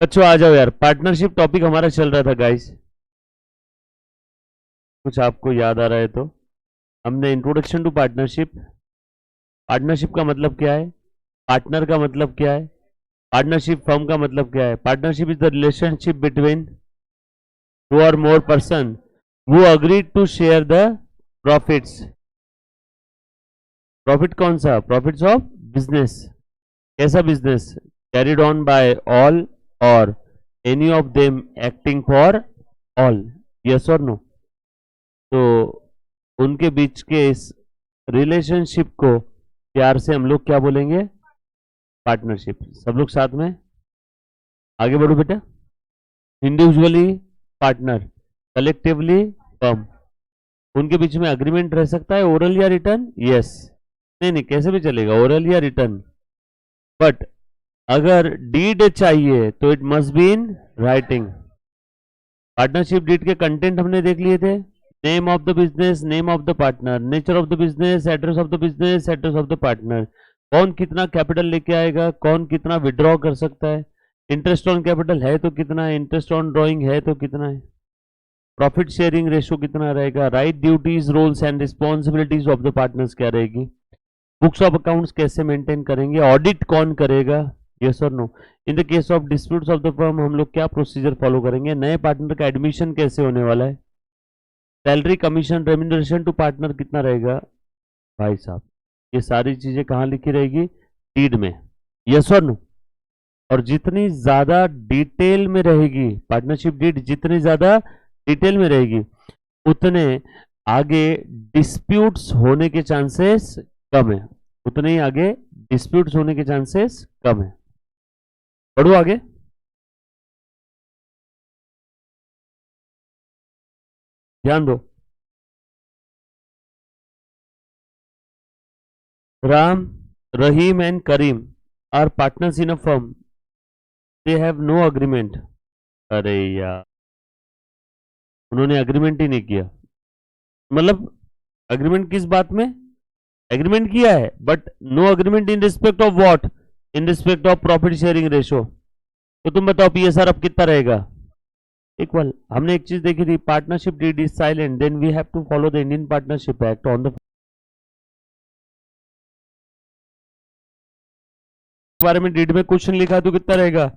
बच्चों आ जाओ यार, पार्टनरशिप टॉपिक हमारा चल रहा था गाइस। कुछ आपको याद आ रहा है तो हमने इंट्रोडक्शन टू पार्टनरशिप। पार्टनरशिप का मतलब क्या है, पार्टनर का मतलब क्या है, पार्टनरशिप फर्म का मतलब क्या है। Partnership is the relationship between two or more person who agreed to share the profits। Profit कौन सा, प्रॉफिट्स ऑफ बिजनेस। कैसा business, carried on by all or any of them acting for all, yes और no. तो उनके बीच के इस relationship को प्यार से हम लोग क्या बोलेंगे, पार्टनरशिप। सब लोग साथ में आगे बढ़ो बेटा। Individually partner, collectively firm. उनके बीच में अग्रीमेंट रह सकता है, ओरल या रिटर्न, यस। नहीं नहीं, कैसे भी चलेगा, ओरल या रिटर्न। बट अगर डीड चाहिए तो it must be in writing. Partnership deed के कंटेंट हमने देख लिए थे। Name of the business, name of the partner, nature of the business, address of the business, address of the partner, कौन कितना कैपिटल लेके आएगा, कौन कितना विड्रॉ कर सकता है, इंटरेस्ट ऑन कैपिटल है तो कितना है, इंटरेस्ट ऑन ड्रॉइंग है तो कितना है, प्रॉफिट शेयरिंग रेशो कितना रहेगा, right duties roles and responsibilities of the partners क्या रहेगी, बुक्स ऑफ अकाउंट्स कैसे मेंटेन करेंगे, ऑडिट कौन करेगा, यस और no. In the case of disputes of the firm हम लोग क्या प्रोसीजर फॉलो करेंगे, नए पार्टनर का एडमिशन कैसे होने वाला है, salary commission remuneration to partner कितना रहेगा। भाई साहब ये सारी चीजें कहाँ लिखी रहेगी, डीड में, यस और नो। और जितनी ज्यादा डिटेल में रहेगी पार्टनरशिप डीड, जितनी ज्यादा डिटेल में रहेगी उतने आगे डिस्प्यूट्स होने के चांसेस कम है, उतने ही आगे डिस्प्यूट्स होने के चांसेस कम है। बढ़ो आगे। ध्यान दो, Ram, Rahim and Karim are partners in a firm, they have no agreement. अरे यार उन्होंने अग्रीमेंट ही नहीं किया, मतलब अग्रीमेंट किस बात में, एग्रीमेंट किया है but no agreement in respect of what, in respect of profit sharing ratio. तो तुम बताओ पीएसआर अब कितना रहेगा, इक्वल। हमने एक चीज देखी थी, partnership deed is silent, then we have to follow the Indian partnership act on the बारे में डीड में क्वेश्चन लिखा है तो कितना रहेगा,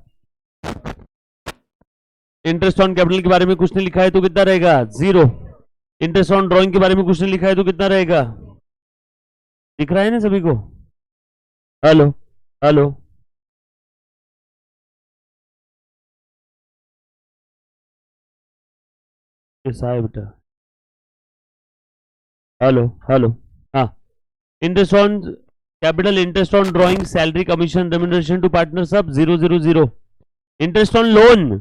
इंटरेस्ट ऑन कैपिटल के बारे में कुछ नहीं लिखा है तो कितना रहेगा, जीरो। इंटरेस्ट ऑन ड्राइंग के बारे में कुछ नहीं लिखा है तो कितना रहेगा, दिख रहा है ना सभी को, हेलो हेलो। कैसा है बेटा, हेलो हेलो। हाँ, interest on capital, interest on drawing, salary commission remuneration to partner सब 000। Interest on loan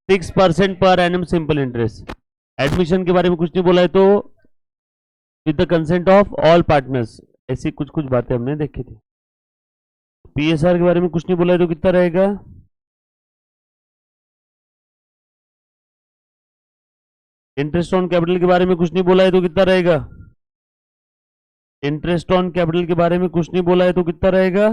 6% per annum simple interest. Admission के बारे में कुछ नहीं बोला है तो with the consent of all partners, ऐसी कुछ कुछ बातें हमने देखी थी। पीएसआर के बारे में कुछ नहीं बोला है तो कितना रहेगा, इंटरेस्ट ऑन कैपिटल के बारे में कुछ नहीं बोला है तो कितना रहेगा, इंटरेस्ट ऑन कैपिटल के बारे में कुछ नहीं बोला है तो कितना रहेगा,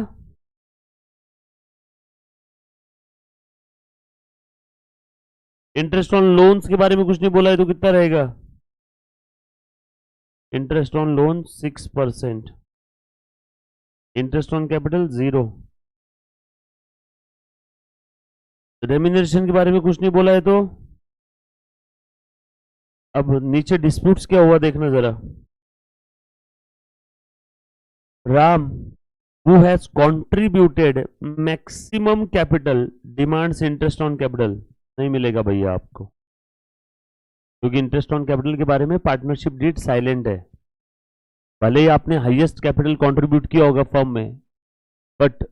इंटरेस्ट ऑन लोन्स के बारे में कुछ नहीं बोला है तो कितना रहेगा, interest on loan 6%, interest on capital 0। Remuneration के बारे में कुछ नहीं बोला है तो अब नीचे डिस्प्यूट्स क्या हुआ देखना जरा। Ram who has contributed maximum capital demands interest on capital, नहीं मिलेगा भैया आपको, क्योंकि इंटरेस्ट ऑन कैपिटल के बारे में पार्टनरशिप डीड साइलेंट है। भले ही आपने हाईएस्ट कैपिटल कंट्रीब्यूट किया होगा फर्म में, बट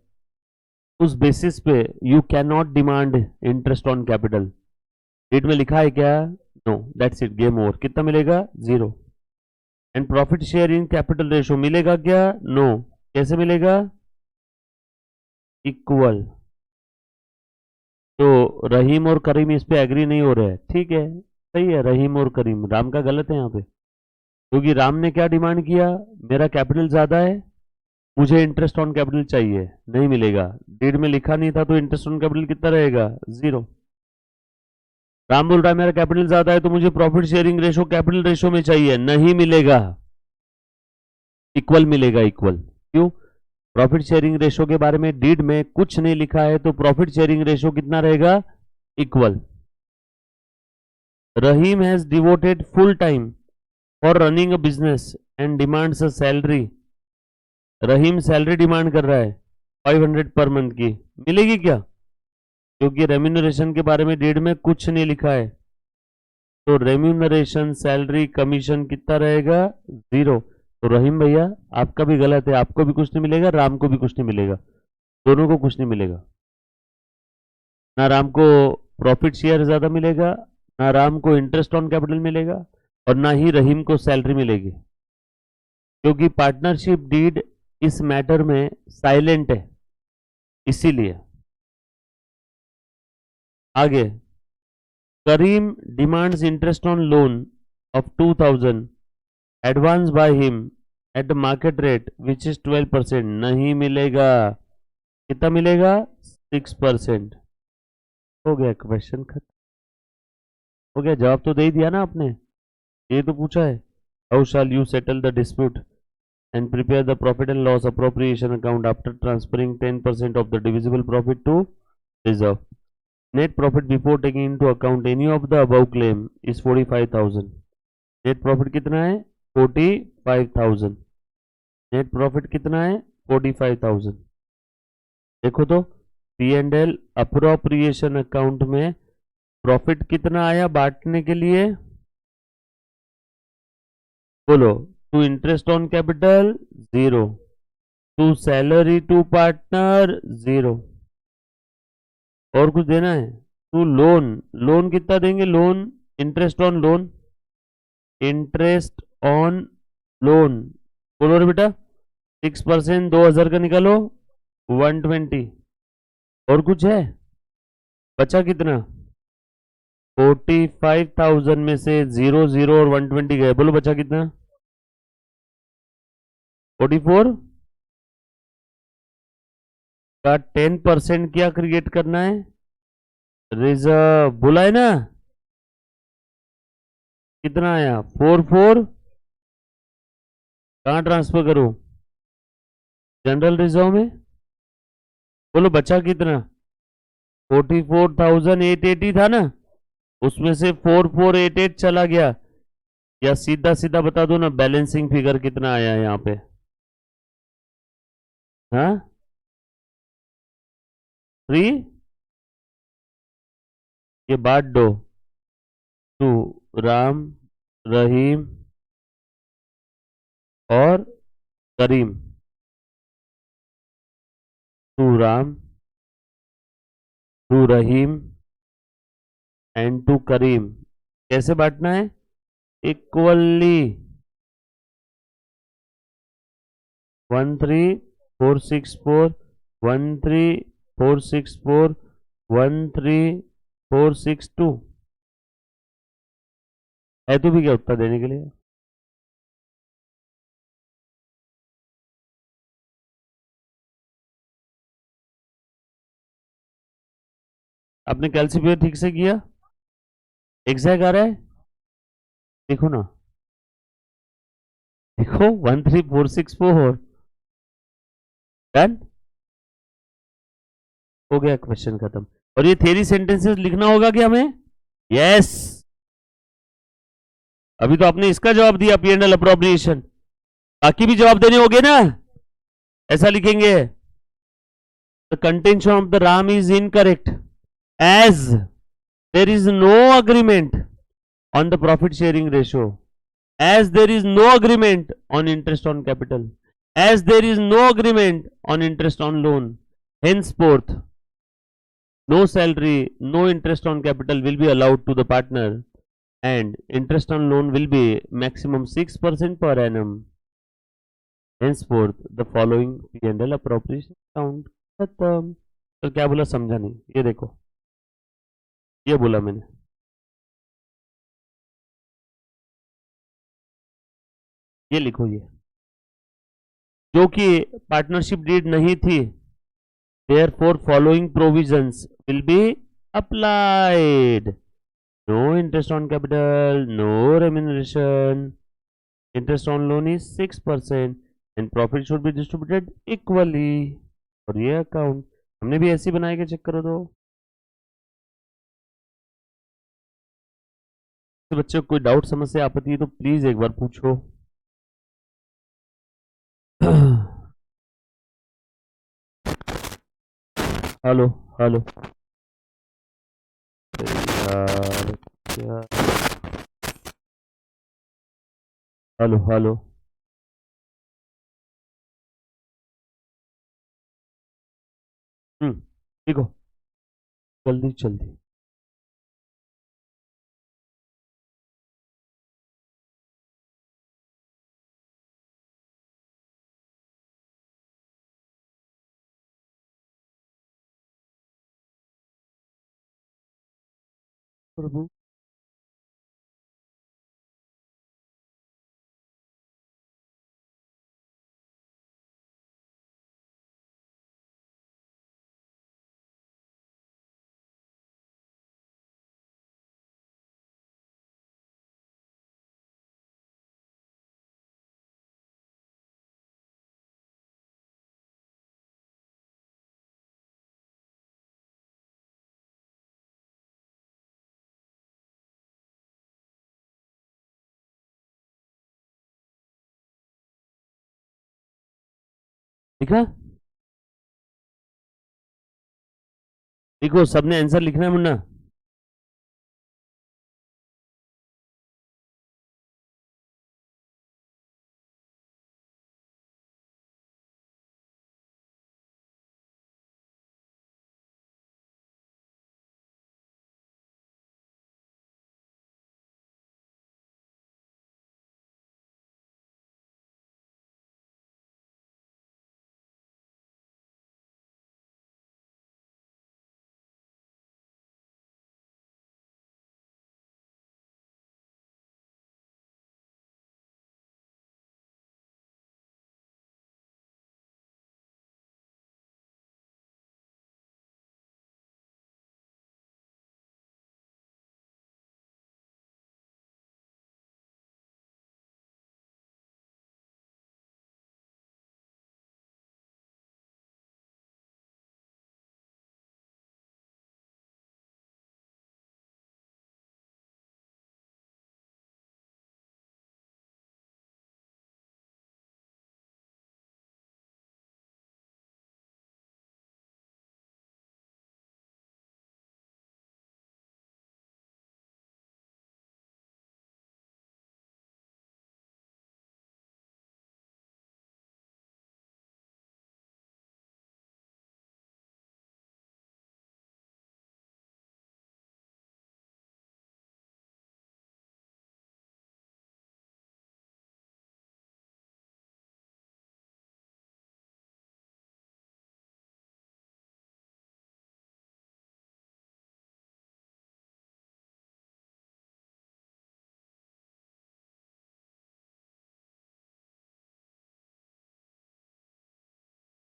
उस बेसिस पे you can not demand interest on capital. Deed में लिखा है क्या, no, that's it, game over. कितना मिलेगा, 0। And profit share in capital ratio मिलेगा क्या, नो। कैसे मिलेगा, इक्वल। तो रहीम और करीम इस पे एग्री नहीं हो रहे हैं, ठीक है, सही है, रहीम और करीम। राम का गलत है यहाँ पे, क्योंकि राम ने क्या डिमांड किया, मेरा कैपिटल ज्यादा है मुझे इंटरेस्ट ऑन कैपिटल चाहिए, नहीं मिलेगा। डीड में लिखा नहीं था तो इंटरेस्ट ऑन कैपिटल कितना रहेगा, 0। राम बोल रहा है मेरा कैपिटल ज्यादा है तो मुझे profit sharing ratio capital ratio में चाहिए, नहीं मिलेगा। इक्वल मिलेगा, इक्वल। क्यों? प्रॉफिट शेयरिंग रेशो के बारे में डीड में कुछ नहीं लिखा है तो प्रॉफिट शेयरिंग रेशो कितना रहेगा, equal. Rahim has devoted full time for running a business and demands a salary. Rahim salary demand कर रहा है 500 पर मंथ की, मिलेगी क्या? क्योंकि रेम्यूनरेशन के बारे में डीड में कुछ नहीं लिखा है तो रेम्यूनरेशन सैलरी कमीशन कितना रहेगा, 0। तो रहीम भैया आपका भी गलत है, आपको भी कुछ नहीं मिलेगा, राम को भी कुछ नहीं मिलेगा, दोनों को कुछ नहीं मिलेगा। ना राम को प्रॉफिट शेयर ज्यादा मिलेगा, ना राम को इंटरेस्ट ऑन कैपिटल मिलेगा, और ना ही रहीम को सैलरी मिलेगी, क्योंकि पार्टनरशिप डीड इस मैटर में साइलेंट है, इसीलिए। आगे, Karim demands interest on loan of 2000 advance by him at market rate which is 12%, नहीं मिलेगा। कितना मिलेगा, 6%। हो गया क्वेश्चन खत्म, हो गया। जवाब तो दे ही दिया ना आपने, ये तो पूछा है। How shall you settle the dispute and prepare the profit and loss appropriation account after transferring 10% of the divisible profit to reserve. Net profit before taking into account any of the above claim is 45,000. Net profit कितना है, 45,000। Net profit कितना है, 45,000। देखो तो P and L appropriation account में profit कितना आया बांटने के लिए, बोलो। To interest on capital 0, to salary to partner 0, और कुछ देना है? टू लोन, लोन कितना देंगे, loan interest on loan, interest on loan, बोलो रे बेटा। 6% 2000 का निकालो, 120। और कुछ है? बचा कितना, 45,000 में से 0 0 और 120 गए, बोलो बचा कितना, 44 का 10% क्या क्रिएट करना है, रिजर्व, बोला है ना। कितना आया, 44, कहाँ ट्रांसफर करूं, जनरल रिजर्व में। बोलो बचा कितना, 44,880 था ना, उसमें से 4488 चला गया, या सीधा सीधा बता दो ना बैलेंसिंग फिगर कितना आया है यहाँ पे, हाँ 3, ये बांट दो, टू राम, रहीम और Karim, to Ram, to Rahim and to Karim. कैसे बांटना है, इक्वली, 13464, 13464, 13462 है तो भी क्या उत्तर देने के लिए। आपने कैलकुलेट ठीक से किया, एग्जैक्ट आ रहा है, देखो ना, देखो 13464 डन, हो गया क्वेश्चन खत्म। और ये थ्योरी सेंटेंसेस लिखना होगा क्या हमें, यस। अभी तो आपने इसका जवाब दिया पी एंड एल अप्रोप्रिएशन, बाकी भी जवाब देने होंगे ना, ऐसा लिखेंगे। The contention of the Ram is incorrect as there is no agreement on the profit sharing ratio, as there is no agreement on interest on capital, as there is no agreement on interest on loan, henceforth no salary, no interest on capital will be allowed to the partner, and interest on loan will be maximum 6% per annum. Henceforth the following P&L appropriation account खत्म। तो क्या बोला समझा नहीं, ये देखो, ये बोला मैंने, ये लिखो, जो कि पार्टनरशिप डीड नहीं थी, therefore following provisions will be applied. No interest on capital, no remuneration, interest on loan is 6% and profit should be distributed equally. और ये अकाउंट हमने भी ऐसे बनाए के, चेक करो तो बच्चों कोई डाउट समस्या आपत्ति है तो प्लीज एक बार पूछो। हेलो हेलो यार, क्या? Hello hello. ठीक हो, जल्दी जल्दी। प्रभु, लिखा? लिखो, सबने आंसर लिखना है मुन्ना।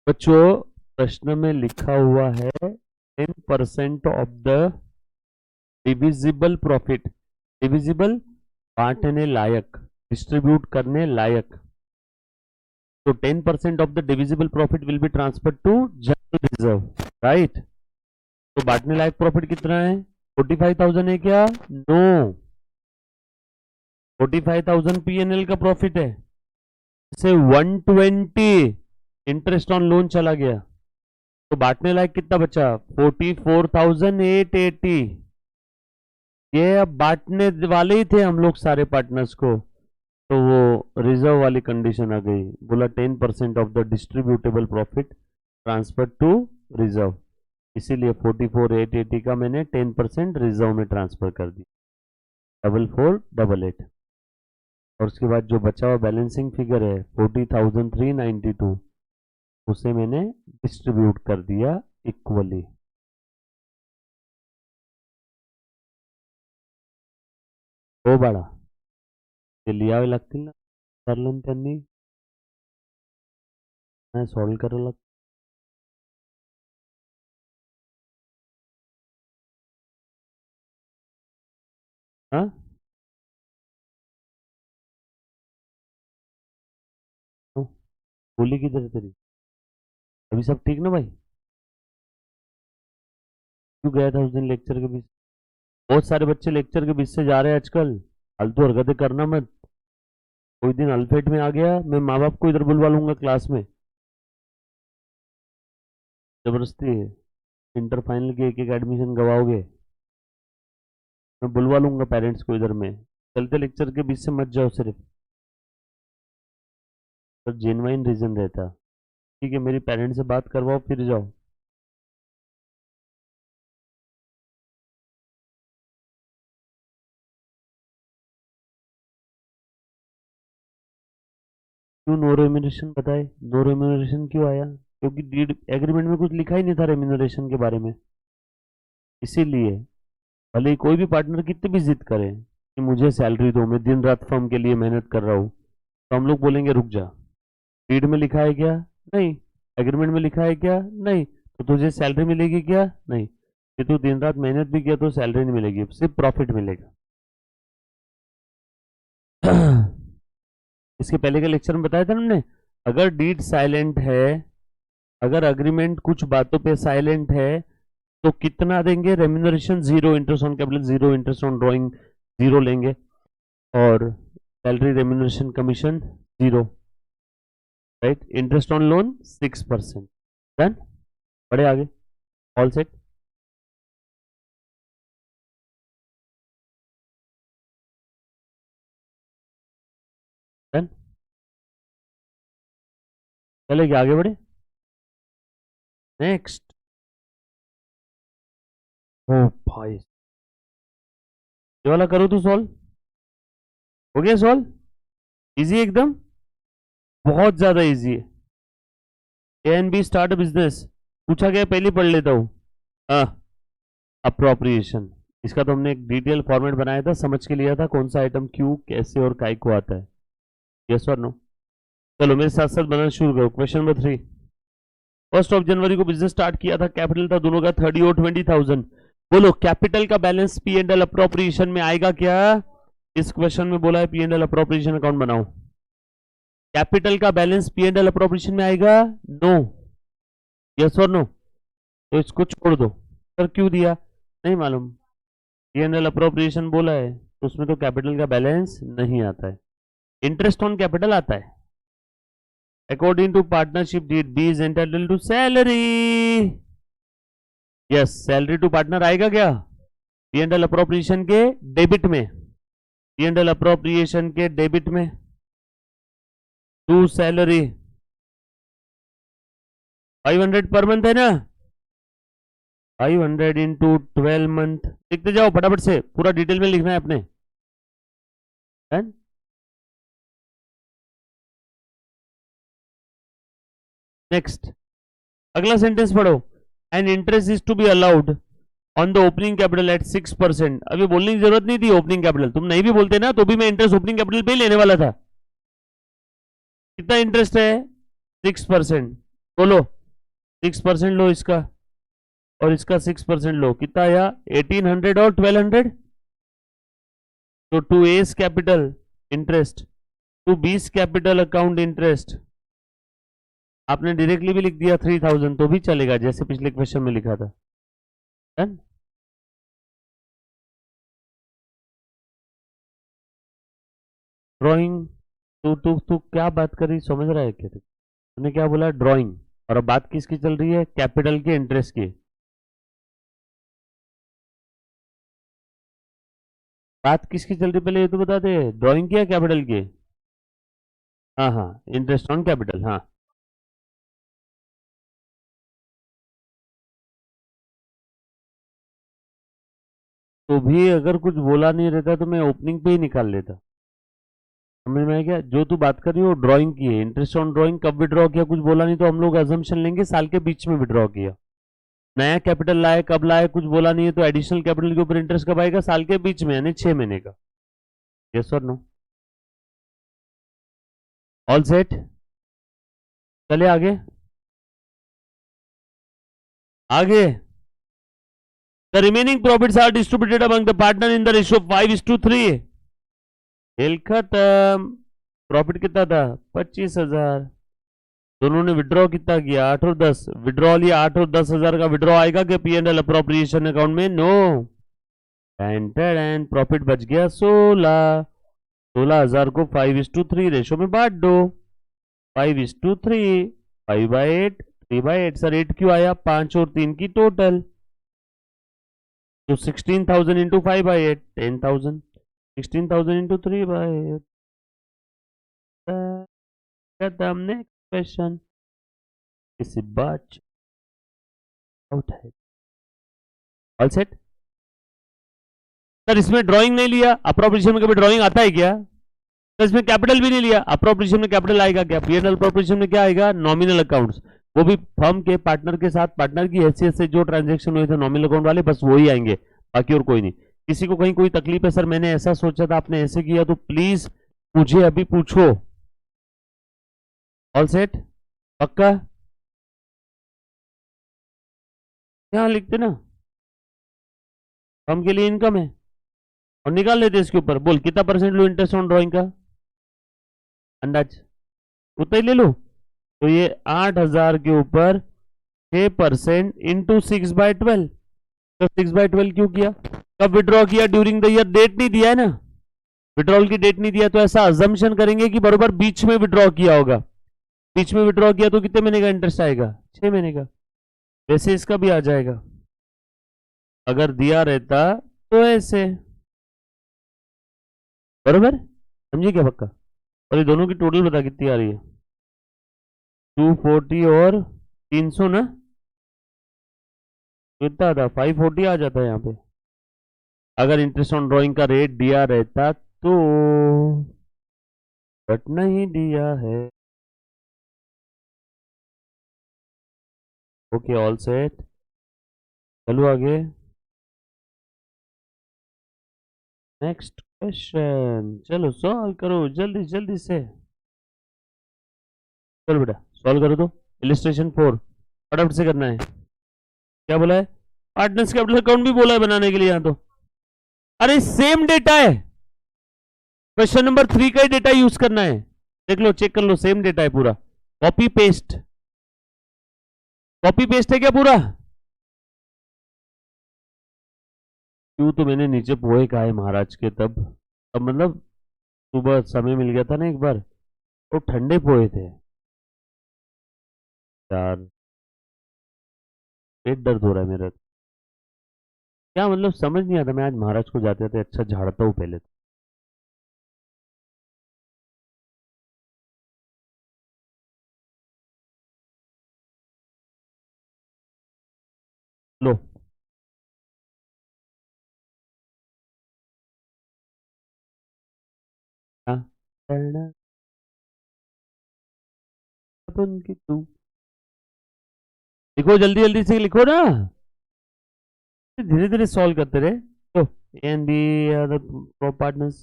बच्चों, प्रश्न में लिखा हुआ है 10% of the divisible profit. Divisible, बांटने लायक, डिस्ट्रीब्यूट करने लायक। तो 10% of the divisible profit will be transfer to general reserve, right? तो बांटने लायक प्रॉफिट कितना है? 45,000 है क्या? नो, 45,000 पीएनएल का प्रॉफिट है। से 120 इंटरेस्ट ऑन लोन चला गया, तो बांटने लायक कितना बचा? 44,880। ये अब बांटने वाले ही थे हम लोग सारे पार्टनर्स को, तो वो रिजर्व वाली कंडीशन आ गई। बोला 10% of the distributable profit transfer to reserve, इसीलिए 44,880 का मैंने 10% रिजर्व में ट्रांसफर कर दी, 44,488। और उसके बाद जो बचा हुआ बैलेंसिंग फिगर है 40,392, उसे मैंने डिस्ट्रीब्यूट कर दिया इक्वली। वो बड़ा ते लियावे लागतील ना सर्लन त्यांनी। मैं सॉल्व कर रहा। हाँ, तो बोली किधर है तेरी? अभी सब ठीक ना भाई? क्यों गया था उस दिन लेक्चर के बीच? बहुत सारे बच्चे लेक्चर के बीच से जा रहे हैं आजकल। फालतू हरकतें करना मत। कोई दिन अल्फेट में आ गया, मैं माँ बाप को इधर बुलवा लूंगा क्लास में। जबरदस्ती है। इंटर फाइनल के एक एक एडमिशन गवाओगे। मैं बुलवा लूंगा पेरेंट्स को इधर में। चलते लेक्चर के बीच से मत जाओ सिर्फ। पर जेन्युइन रीजन रहता। ठीक है, मेरी पेरेंट्स से बात करवाओ फिर जाओ। क्यों नो रेम्यूनरेशन बताए? नो रेम्यूनरेशन क्यों आया? क्योंकि डीड एग्रीमेंट में कुछ लिखा ही नहीं था रेम्यूनरेशन के बारे में। इसीलिए भले ही कोई भी पार्टनर कितनी भी जिद करे कि मुझे सैलरी दो, मैं दिन रात फर्म के लिए मेहनत कर रहा हूँ, तो हम लोग बोलेंगे रुक जा। डीड में लिखा है क्या? नहीं। एग्रीमेंट में लिखा है क्या? नहीं। तो तुझे सैलरी मिलेगी क्या? नहीं। कि तू दिन रात मेहनत भी किया तो सैलरी नहीं मिलेगी, सिर्फ प्रॉफिट मिलेगा। इसके पहले के लेक्चर में बताया था ना हमने, अगर डीड साइलेंट है, अगर अग्रीमेंट कुछ बातों पे साइलेंट है, तो कितना देंगे remuneration? Zero interest on capital, zero interest on drawing, zero लेंगे। और salary remuneration commission zero. Right, interest on loan 6%। Done. बढ़े आगे। All set. डन। चलेगी आगे बढ़े। नेक्स्ट। ओ भाई, ये वाला करो तो सॉल्व हो गया। सॉल्व इजी एकदम, बहुत ज्यादा इजी है। A and B start business पूछा गया, पहले पढ़ लेता हूँ। अप्रोप्रिएशन, इसका तो हमने एक डिटेल फॉर्मेट बनाया था, समझ के लिया था कौन सा आइटम क्यों कैसे और काय को आता है। यस और नो? चलो मेरे साथ साथ बनाना शुरू करो। Question number 3। 1 जनवरी को बिजनेस स्टार्ट किया था, कैपिटल था दोनों का 30 और 20,000। बोलो कैपिटल का balance P and L appropriation में आएगा क्या? इस क्वेश्चन में बोला है P and L appropriation account बनाओ। कैपिटल का balance P and L appropriation में आएगा? नो। यस और नो? तो इसको छोड़ दो। सर क्यों दिया? नहीं मालूम। पी एंड एल अप्रोप्रिएशन बोला है तो उसमें तो कैपिटल का बैलेंस नहीं आता है, इंटरेस्ट ऑन कैपिटल आता है। According to partnership deed B is entitled to salary. Yes, salary to partner आएगा क्या? पी एंड एल अप्रोप्रिएशन के डेबिट में, पी एंड एल अप्रोप्रिएशन के डेबिट में टू सैलरी। 500 पर मंथ है ना? 500 इंटू 12 मंथ। लिखते जाओ फटाफट से, पूरा डिटेल में लिखना है अपने। नेक्स्ट, अगला सेंटेंस पढ़ो। And interest is to be allowed on the opening capital at 6%। अभी बोलने की जरूरत नहीं थी ओपनिंग कैपिटल, तुम नहीं भी बोलते ना तो भी मैं इंटरेस्ट ओपनिंग कैपिटल पे ही लेने वाला था। कितना इंटरेस्ट है? 6%। बोलो 6% लो इसका, और इसका 6% लो, कितना आया? 1800 और 1200। तो to S capital interest, to B's capital account interest. आपने डायरेक्टली भी लिख दिया 3000 तो भी चलेगा, जैसे पिछले क्वेश्चन में लिखा था। डन। ड्राइंग, तू तू तू क्या बात कर रही, समझ रहा है क्या तूने क्या बोला? ड्राइंग। और अब बात किसकी चल रही है? कैपिटल के इंटरेस्ट की। बात किसकी चल रही है पहले ये तो बता दे, ड्राइंग की या कैपिटल की? हाँ हाँ, इंटरेस्ट ऑन कैपिटल, हाँ। तो भी अगर कुछ बोला नहीं रहता तो मैं ओपनिंग पे ही निकाल लेता। समझ में आया क्या? जो तू बात कर रही हो ड्राइंग की है, इंटरेस्ट ऑन ड्राइंग कब विड्रॉ किया कुछ बोला नहीं तो हम लोग अजम्पशन लेंगे साल के बीच में विड्रॉ किया। नया कैपिटल लाए कब लाए कुछ बोला नहीं है तो एडिशनल कैपिटल के ऊपर इंटरेस्ट कब आएगा? साल के बीच में, यानी 6 महीने का। यस और नो? All set? चले आगे आगे। The remaining profits are distributed among the partner in the ratio 5:3। खेल खत्म। प्रॉफिट कितना था? 25,000। दोनों ने विड्रॉ कितना किया? 8 और 10। विड्रॉ लिया 8 और 10,000 का विड्रॉ आएगा क्या P&L अप्रोप्रिएशन अकाउंट में? नो। एंड प्रॉफिट बच गया 16। 16,000 को 5:3 रेशो में बांट दो। 5:3 5/8 3/8। सर 8 क्यों आया? 5 और 3 की टोटल, तो 16,000 इंटू 5/8 10,000। 16,000 into 3/8 next question. इसी बात आउट है। All set. सर इसमें ड्राइंग नहीं लिया, अप्रोप्रिएशन में कभी ड्राइंग आता है क्या? तो इसमें कैपिटल भी नहीं लिया, अप्रोप्रिएशन में कैपिटल आएगा क्या? P&L अप्रोप्रिएशन में क्या आएगा? नॉमिनल अकाउंट्स, वो भी फर्म के पार्टनर के साथ, पार्टनर की हैसियत से जो ट्रांजैक्शन हुए थे नॉमिनल अकाउंट वाले, बस वही आएंगे, बाकी और कोई नहीं। किसी को कहीं कोई तकलीफ है? सर मैंने ऐसा सोचा था, आपने ऐसे किया, तो प्लीज मुझे अभी पूछो। All set? पक्का? यहां लिखते ना फर्म के लिए इनकम है और निकाल लेते इसके ऊपर। बोल कितना percent low interest on drawing का अंदाज? उतना ही ले लो। तो ये 8,000 के ऊपर 6% इंटू 6/12। तो 6/12 क्यों किया? कब विड्रॉ किया? During the year. डेट नहीं दिया है ना, विड्रॉल की डेट नहीं दिया, तो ऐसा अजम्पशन करेंगे कि बरोबर बीच में विड्रॉ किया होगा। बीच में विड्रॉ किया तो कितने महीने का इंटरेस्ट आएगा? 6 महीने का। वैसे इसका भी आ जाएगा अगर दिया रहता तो ऐसे, बरोबर समझिए क्या? पक्का? और ये दोनों की टोटल बता कितनी आ रही है? 240 और 300 ना, कितना था? 540 आ जाता है यहाँ पे अगर इंटरेस्ट ऑन ड्राइंग का रेट दिया रहता तो, बट नहीं दिया है। Okay all set. चलो आगे नेक्स्ट क्वेश्चन। चलो सॉल्व करो जल्दी जल्दी से। चलो बेटा सॉल्व करो। तो इलिस्ट्रेशन 4 फटाफट से करना है। क्या बोला है? पार्टनर्स कैपिटल अकाउंट भी बोला है बनाने के लिए यहाँ तो। अरे सेम डेटा है, क्वेश्चन नंबर 3 का ही डेटा यूज करना है। देख लो, चेक कर लो, सेम डेटा है पूरा। कॉपी पेस्ट, कॉपी पेस्ट है क्या पूरा? क्यों? तो मैंने नीचे पोहे खाए महाराज के, तब मतलब सुबह समय मिल गया था ना एक बार, तो ठंडे पोहे थे यार। पेट दर्द हो रहा है मेरा। क्या मतलब समझ नहीं आता। मैं आज महाराज को जाते थे अच्छा झाड़ता हूँ पहले। लो हाँ, करना अपन की तू। लिखो जल्दी जल्दी से लिखो ना, धीरे धीरे सॉल्व करते रहे। तो A and B are the partners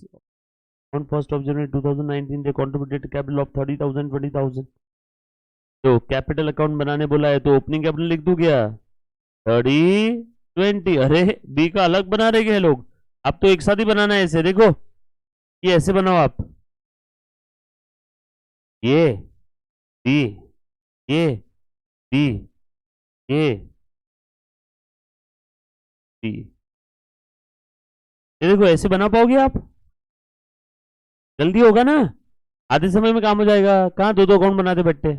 on 1st of January 2019 they contributed capital of 30,000 20,000। तो कैपिटल अकाउंट बनाने बोला है तो ओपनिंग कैपिटल लिख दूं क्या? 30 20। अरे बी का अलग बना रहे हैं लोग, अब तो एक साथ ही बनाना है। ऐसे देखो, ये ऐसे बनाओ आप, ये बी, ये बी, ये बी। ये देखो ऐसे बना पाओगे आप? जल्दी होगा ना, आधे समय में काम हो जाएगा। कहाँ दो दो अकाउंट बनाते बैठे?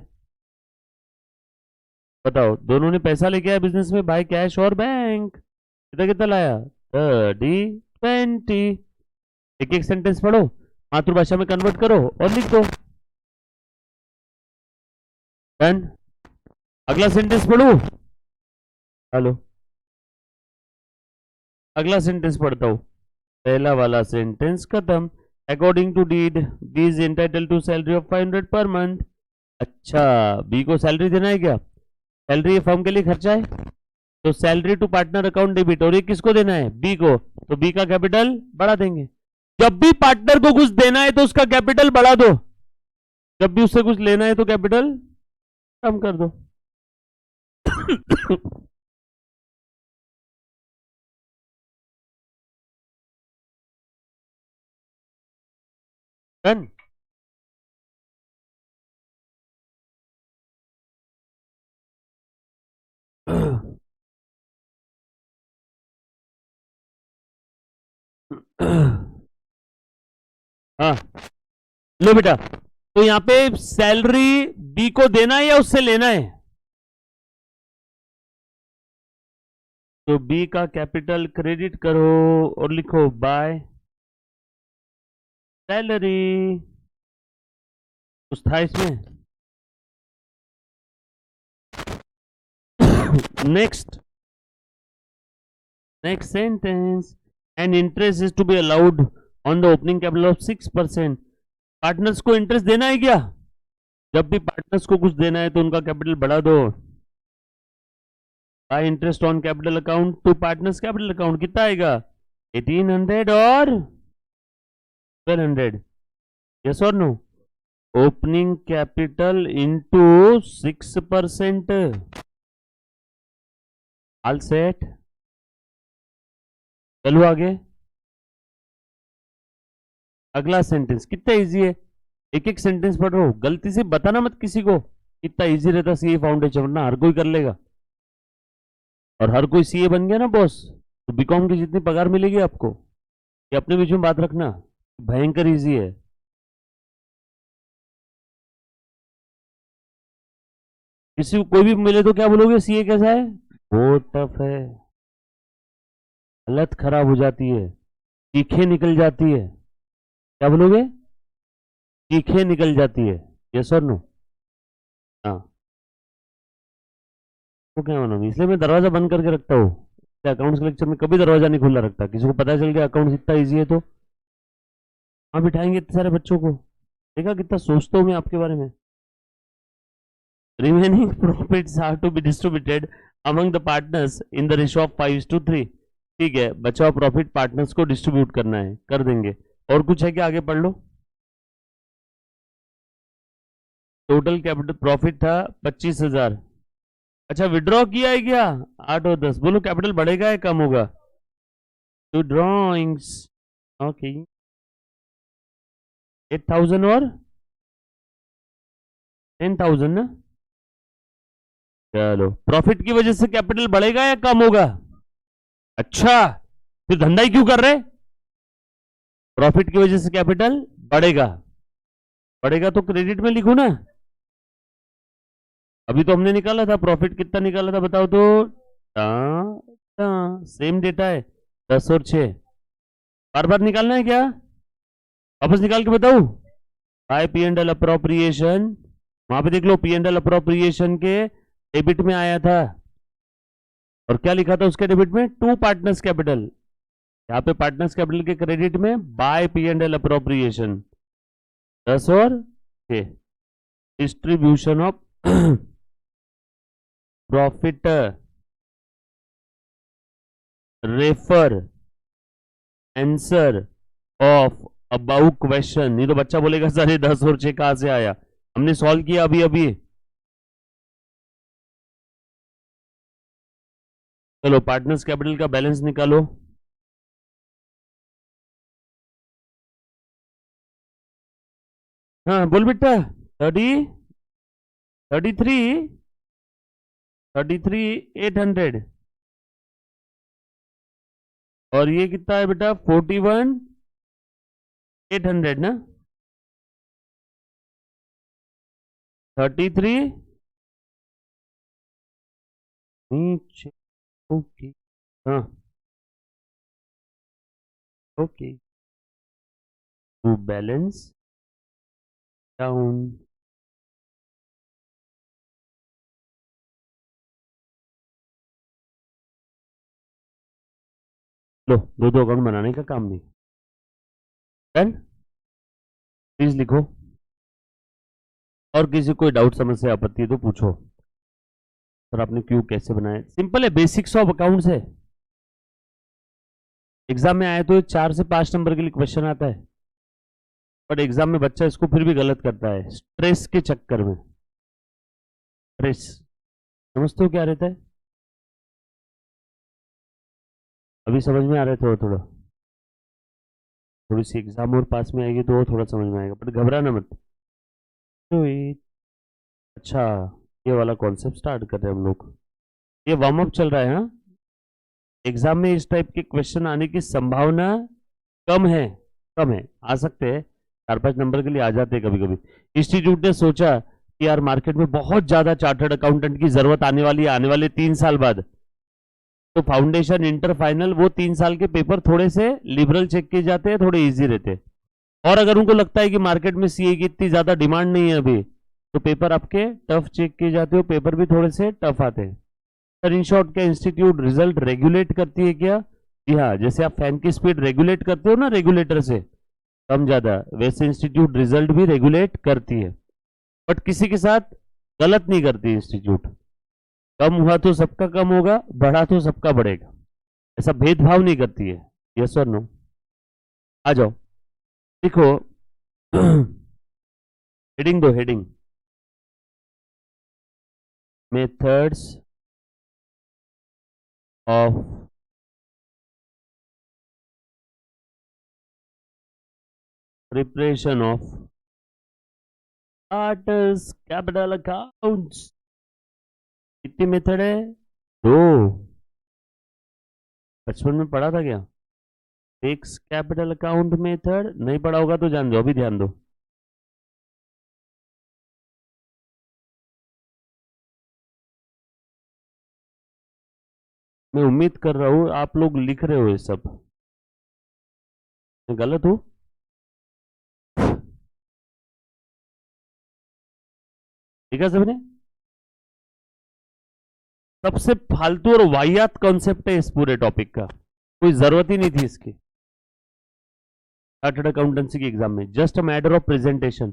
बताओ, दोनों ने पैसा लेके आया बिजनेस में, बाय कैश और बैंक। कितना कितना लाया? 30 20। एक एक सेंटेंस पढ़ो, मातृभाषा में कन्वर्ट करो और लिख दो। डन। अगला सेंटेंस पढ़ू? हेलो, अगला सेंटेंस पढ़ता हूं। पहला वाला सेंटेंस खत्म। According to deed B is entitle to salary of 500 per month. अच्छा, बी को सैलरी देना है क्या? सैलरी ये फर्म के लिए खर्चा है, तो salary to partner account debit, और ये किसको देना है? बी को, तो बी का कैपिटल बढ़ा देंगे। जब भी पार्टनर को कुछ देना है तो उसका कैपिटल बढ़ा दो, जब भी उससे कुछ लेना है तो कैपिटल कम कर दो। डन। हाँ, लो बेटा, तो यहाँ पे सैलरी बी को देना है या उससे लेना है? तो बी का कैपिटल क्रेडिट करो और लिखो बाय सैलरी। कुछ था इसमें? Next sentence, and interest is to be allowed on the opening capital of 6%। Partners को इंटरेस्ट देना है क्या? जब भी पार्टनर्स को कुछ देना है तो उनका कैपिटल बढ़ा दो। By interest on capital account to partners capital account कितना आएगा? 1800 और 1200। यस और no? Opening capital into 6%। All set. चलो आगे। अगला सेंटेंस कितना इजी है, एक एक सेंटेंस पढ़ रहा हूं, गलती से बताना मत किसी को। कितना इजी रहता सीए फाउंडेशन, वरना हर कोई कर लेगा। और हर कोई सीए बन गया ना बॉस, तो बीकॉम की जितनी पगार मिलेगी आपको, ये अपने बीच में बात रखना, भयंकर इजी है। किसी को कोई भी मिले तो क्या बोलोगे, सीए कैसा है? बहुत टफ है, हालत खराब हो जाती है, चीखें निकल जाती है। क्या बोलोगे? चीखें निकल जाती है। यस और नो? हाँ। तो क्या मानो, इसलिए मैं दरवाजा बंद करके रखता हूँ। अकाउंट्स के लेक्चर में कभी दरवाजा नहीं खुला रखता, किसी को पता चल गया अकाउंट्स इतना इजी है तो हाँ बिठाएंगे इतने सारे बच्चों को। देखा कितना सोचता हूँ मैं आपके बारे में। Remaining profits are to be distributed among the partners in the ratio of 5:3। ठीक है, बचा हुआ प्रॉफिट पार्टनर्स को डिस्ट्रीब्यूट करना है, कर देंगे। और कुछ है क्या? आगे पढ़ लो। टोटल कैपिटल प्रॉफिट था 25,000। अच्छा, विड्रॉ किया है क्या? 8 और 10। बोलो कैपिटल बढ़ेगा या कम होगा? To drawings. ओके, 8,000 और 10,000 ना। चलो, प्रॉफिट की वजह से कैपिटल बढ़ेगा या कम होगा? अच्छा, फिर धंधा ही क्यों कर रहे? प्रॉफिट की वजह से कैपिटल बढ़ेगा। बढ़ेगा तो क्रेडिट में लिखो ना। अभी तो हमने निकाला था प्रॉफिट, कितना निकाला था बताओ तो? सेम डेटा है, 10 और 6। बार बार निकालना है क्या? वापस निकाल के बताऊ? Bye P and L appropriation, वहां पे देख लो, पी एंड एल अप्रोप्रिएशन के डेबिट में आया था। और क्या लिखा था उसके डेबिट में? To partners capital. यहाँ पे पार्टनर्स कैपिटल के क्रेडिट में by P and L appropriation 10 और 6। Distribution of profit refer answer of about question. नहीं तो बच्चा बोलेगा सर ये 10 और 6 कहां से आया, हमने सॉल्व किया अभी अभी। चलो, पार्टनर्स कैपिटल का बैलेंस निकालो। हाँ बोल बेटा। 33 800। और ये कितना है बेटा? 41 800 ना। 33 नीचे। ओके। हाँ, ओके। To balance down. लो, दो दो अकाउंट बनाने का काम नहीं। डन। प्लीज लिखो। और किसी कोई डाउट समस्या आपत्ति है तो पूछो। सर आपने क्यों कैसे बनाया? सिंपल है, बेसिक्स ऑफ अकाउंट्स है। एग्जाम में आए तो 4 से 5 नंबर के लिए क्वेश्चन आता है, बट एग्जाम में बच्चा इसको फिर भी गलत करता है स्ट्रेस के चक्कर में। रिस समझते हो क्या रहता है? अभी समझ में आ रहा है थोड़ा थोड़ा, थोड़ी सी एग्जाम और पास में आएगी तो वो थोड़ा समझ में आएगा, बट घबराना मत। तो ये अच्छा, ये वाला कॉन्सेप्ट स्टार्ट कर रहे हैं हम लोग। ये वार्म अप चल रहा है। हाँ, एग्जाम में इस टाइप के क्वेश्चन आने की संभावना कम है, कम है। आ सकते हैं, 4-5 नंबर के लिए आ जाते हैं कभी कभी। इंस्टीट्यूट ने सोचा कि यार मार्केट में बहुत ज्यादा चार्टर्ड अकाउंटेंट की जरूरत आने वाली है आने वाले 3 साल बाद, तो फाउंडेशन इंटर फाइनल वो 3 साल के पेपर थोड़े से लिबरल चेक किए जाते हैं, थोड़े इजी रहते हैं। और अगर उनको लगता है कि मार्केट में सीए की इतनी ज्यादा डिमांड नहीं है अभी, तो पेपर आपके टफ चेक किए जाते हो, पेपर भी थोड़े से टफ आते हैं। सर इन शॉर्ट क्या इंस्टीट्यूट रिजल्ट रेगुलेट करती है क्या? जी हाँ, जैसे आप फैन की स्पीड रेगुलेट करते हो ना रेगुलेटर से कम ज्यादा, वैसे इंस्टीट्यूट रिजल्ट भी रेगुलेट करती है, बट किसी के साथ गलत नहीं करती इंस्टीट्यूट। कम हुआ तो सबका कम होगा, बढ़ा तो सबका बढ़ेगा, ऐसा भेदभाव नहीं करती है। यस और नो? आ जाओ, देखो। हेडिंग दो, heading methods of preparation of charters capital accounts. कितनी मेथड है? दो। बचपन में पढ़ा था क्या? फिक्स कैपिटल अकाउंट मेथड नहीं पढ़ा होगा तो जान दो, अभी ध्यान दो। मैं उम्मीद कर रहा हूं आप लोग लिख रहे हो ये सब। मैं गलत हूं? ठीक है सबने? सबसे फालतू और वाहियात कॉन्सेप्ट है इस पूरे टॉपिक का, कोई जरूरत ही नहीं थी इसकी चार्टर्ड अकाउंटेंसी की एग्जाम में। Just a matter of presentation.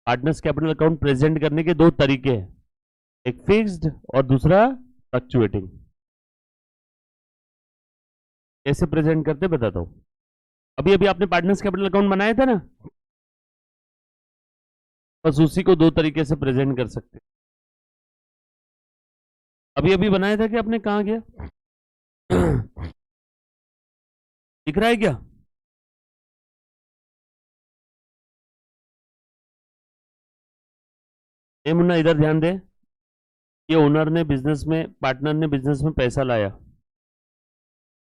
Partners capital account present करने के दो तरीके हैं, एक फिक्स्ड और दूसरा फ्लक्चुएटिंग। कैसे प्रेजेंट करते बताता हूं। अभी अभी आपने पार्टनर्स कैपिटल अकाउंट बनाया था ना, बस उसी को दो तरीके से प्रेजेंट कर सकते। अभी अभी बनाया था कि आपने, कहां गया? दिख रहा है क्या? ए मुन्ना इधर ध्यान दे। ये ओनर ने बिजनेस में, पार्टनर ने बिजनेस में पैसा लाया,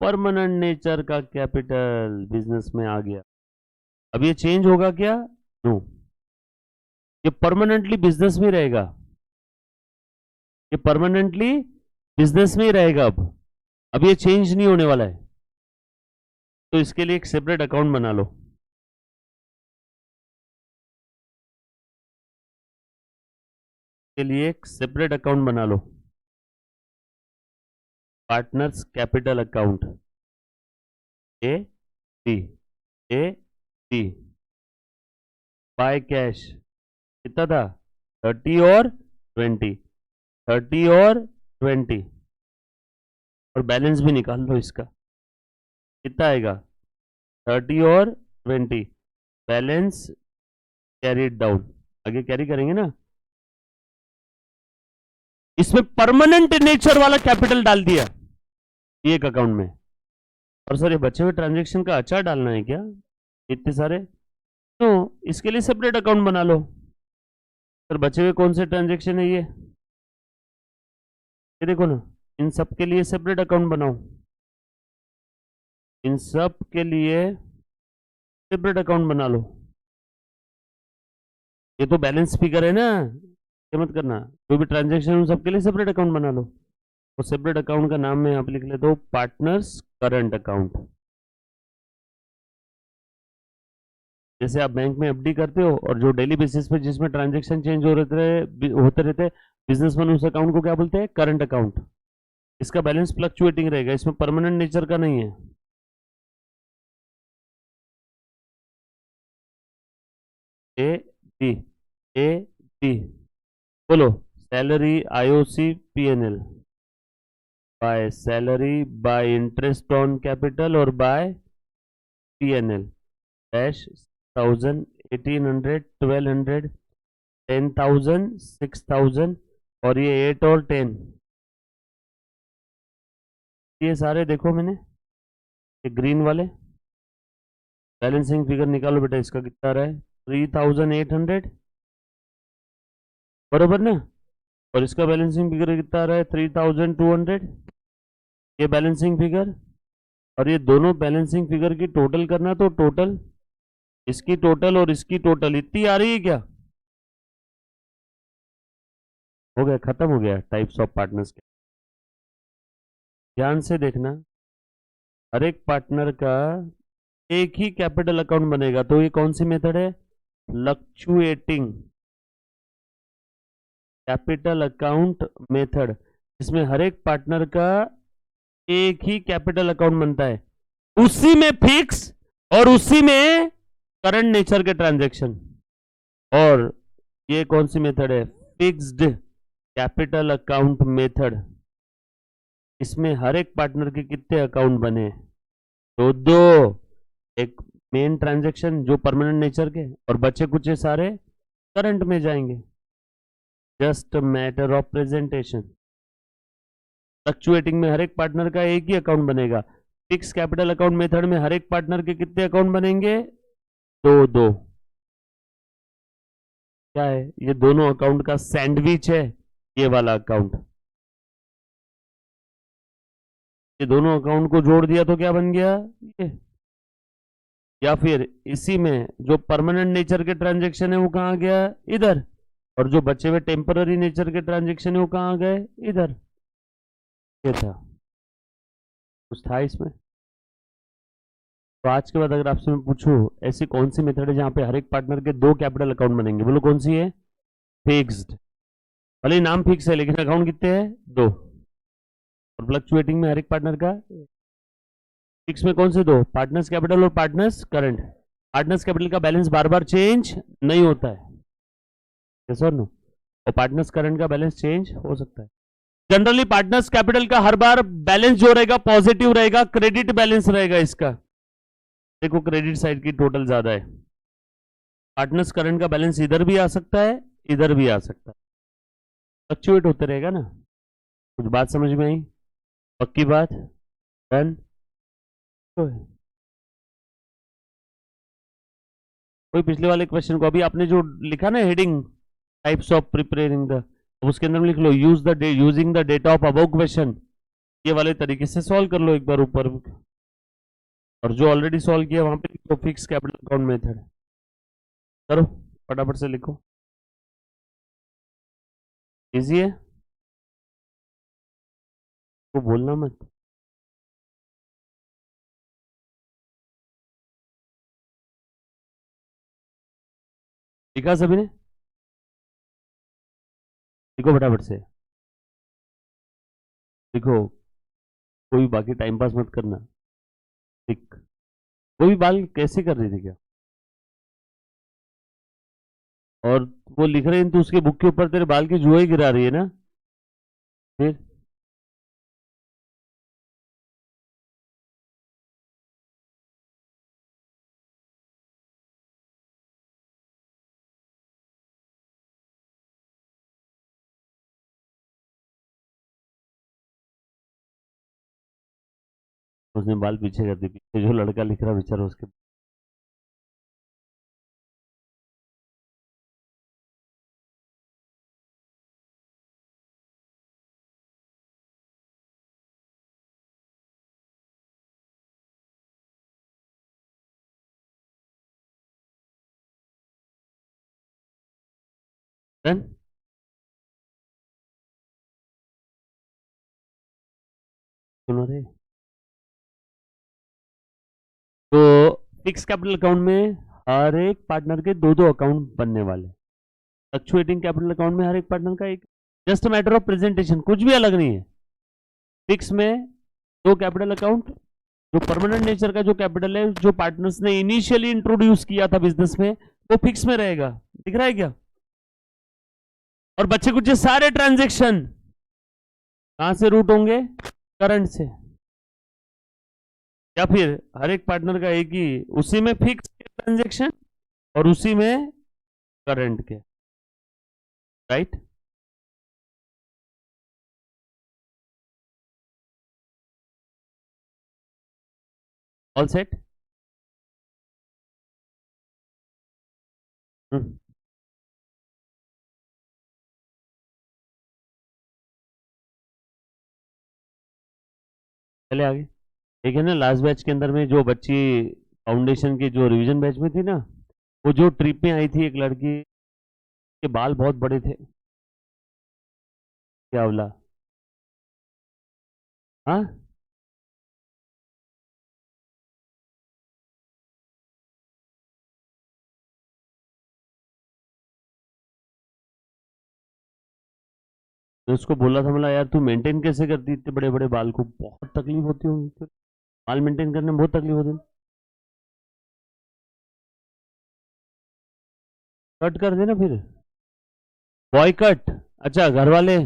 परमानेंट नेचर का कैपिटल बिजनेस में आ गया। अब ये चेंज होगा क्या? नो, ये परमानेंटली बिजनेस में रहेगा, ये परमानेंटली बिजनेस में ही रहेगा। अब ये चेंज नहीं होने वाला है, तो इसके लिए एक सेपरेट अकाउंट बना लो। के लिए एक सेपरेट अकाउंट बना लो, partners capital account A B. A B by cash कितना था? 30 और 20, 30 और 20, और बैलेंस भी निकाल लो इसका, कितना आएगा? 30 और 20, बैलेंस कैरी डाउन, आगे कैरी करेंगे ना। इसमें परमानेंट नेचर वाला कैपिटल डाल दिया एक अकाउंट में। और सर ये बचे हुए ट्रांजेक्शन का अचार डालना है क्या इतने सारे? तो इसके लिए सेपरेट अकाउंट बना लो। सर बचे हुए कौन से ट्रांजेक्शन है ये देखो ना, इन सब के लिए सेपरेट अकाउंट बनाओ, इन सब के लिए सेपरेट अकाउंट बना लो। ये तो बैलेंस फिगर है ना, ये मत करना। कोई भी ट्रांजेक्शन उन सबके लिए सेपरेट अकाउंट बना लो। तो सेपरेट अकाउंट का नाम मैं यहाँ पे लिख लेता हूँ, पार्टनर्स करंट अकाउंट। जैसे आप बैंक में एफडी करते हो और जो डेली बेसिस पे जिसमें ट्रांजेक्शन चेंज होते रहते बिजनेस मैन, उस अकाउंट को क्या बोलते हैं? Current account. इसका बैलेंस फ्लक्चुएटिंग रहेगा, इसमें परमानेंट नेचर का नहीं है। ए बी, ए बी बोलो। Salary IOC PNL, by salary, bye interest on capital और बाय पीएनएल डैश 1000, 1800, 1200, 10,000, 6,000, और ये 8 और 10, ये सारे देखो मैंने, ये ग्रीन वाले बैलेंसिंग फिगर निकालो बेटा, इसका कितना आ रहा है 3800, बरोबर ना। और इसका बैलेंसिंग फिगर कितना आ रहा है 3200, ये बैलेंसिंग फिगर। और ये दोनों बैलेंसिंग फिगर की टोटल करना, तो टोटल इसकी टोटल और इसकी टोटल इतनी आ रही है क्या? हो गया, खत्म हो गया टाइप्स ऑफ पार्टनर्स के। ध्यान से देखना, हर एक पार्टनर का एक ही कैपिटल अकाउंट बनेगा, तो ये कौन सी मेथड है? Fluctuating capital account method. इसमें हर एक पार्टनर का एक ही कैपिटल अकाउंट बनता है, उसी में फिक्स और उसी में करंट नेचर के ट्रांजैक्शन। और ये कौन सी मेथड है? Fixed capital account method. इसमें हर एक पार्टनर के कितने अकाउंट बने? तो दो, एक मेन ट्रांजैक्शन जो परमानेंट नेचर के, और बचे कुछ सारे करंट में जाएंगे। Just matter of presentation. Fluctuating में हर एक पार्टनर का एक ही अकाउंट बनेगा, फिक्स कैपिटल अकाउंट मेथड में हर एक पार्टनर के कितने अकाउंट बनेंगे? दो दो। क्या है ये? दोनों अकाउंट का सैंडविच है ये वाला अकाउंट। ये दोनों अकाउंट को जोड़ दिया तो क्या बन गया ये? या फिर इसी में जो परमानेंट नेचर के ट्रांजैक्शन है वो कहाँ गया? इधर। और जो बचे हुए टेम्पररी नेचर के ट्रांजैक्शन है वो कहाँ गए? इधर। ये था, कुछ था इसमें। तो आज के बाद अगर आपसे मैं पूछूं ऐसी कौन सी मेथड है जहां पे हर एक पार्टनर के दो कैपिटल अकाउंट बनेंगे, बोलो कौन सी है? फिक्स्ड। भले ही नाम फिक्स है लेकिन अकाउंट कितने हैं? दो। और फ्लक्चुएटिंग में हर एक पार्टनर का फिक्स में कौन से दो? पार्टनर्स कैपिटल और पार्टनर्स करंट। पार्टनर्स कैपिटल का बैलेंस बार बार चेंज नहीं होता है, यस और नो। और पार्टनर्स करंट का बैलेंस चेंज हो सकता है। जनरली पार्टनर्स कैपिटल का हर बार बैलेंस जो रहेगा पॉजिटिव रहेगा, क्रेडिट बैलेंस रहेगा इसका। देखो क्रेडिट साइड की टोटल ज्यादा है। पार्टनर्स करंट का बैलेंस इधर भी आ सकता है, इधर भी आ सकता है, फ्लक्चुएट होते रहेगा ना। कुछ बात समझ में आई? पक्की बात? डन। कोई पिछले वाले क्वेश्चन को अभी आपने जो लिखा ना heading types of preparing the, उसके अंदर में लिख लो use the using the data of above question. ये वाले तरीके से सॉल्व कर लो एक बार ऊपर। और जो ऑलरेडी सॉल्व किया वहां पे लिखो फिक्स कैपिटल अकाउंट मेथड। करो फटाफट से लिखो, इजी है, वो बोलना मत। लिखा सभी ने? लिखो फटाफट से, लिखो। कोई बाकी टाइम पास मत करना। लिख। वो भी बाल कैसे कर रही थी क्या? और वो लिख रहे हैं तो उसके बुक के ऊपर तेरे बाल की जुआ ही गिरा रही है ना फिर। उसने बाल पीछे कर दिए, पीछे जो लड़का लिख रहा बेचारा उसके। डन। सुनो रे, तो फिक्स कैपिटल अकाउंट में हर एक पार्टनर के दो दो अकाउंट बनने वाले। फ्लक्चुएटिंग कैपिटल अकाउंट में हर एक पार्टनर का एक। जस्ट मैटर ऑफ प्रेजेंटेशन, कुछ भी अलग नहीं है। फिक्स में दो कैपिटल अकाउंट, जो परमानेंट नेचर का जो कैपिटल है जो पार्टनर्स ने इनिशियली इंट्रोड्यूस किया था बिजनेस में, वो फिक्स में रहेगा। दिख रहा है क्या? और बच्चे कुछ सारे ट्रांजेक्शन कहां से रूट होंगे? करंट से। या फिर हर एक पार्टनर का एक ही, उसी में फिक्स ट्रांजेक्शन और उसी में करंट के, राइट? All set? चले आगे। एक है ना लास्ट बैच के अंदर में जो बच्ची फाउंडेशन के जो रिवीजन बैच में थी ना, वो जो ट्रिप में आई थी, एक लड़की के बाल बहुत बड़े थे, क्या बोला? हाँ, तो उसको बोला था, बोला यार तू मेंटेन कैसे करती इतने बड़े बड़े बाल को, बहुत तकलीफ होती होगी, तो बाल मेंटेन करने में बहुत तकलीफ होती है। कट कर देना फिर, बॉय कट। अच्छा, घर वाले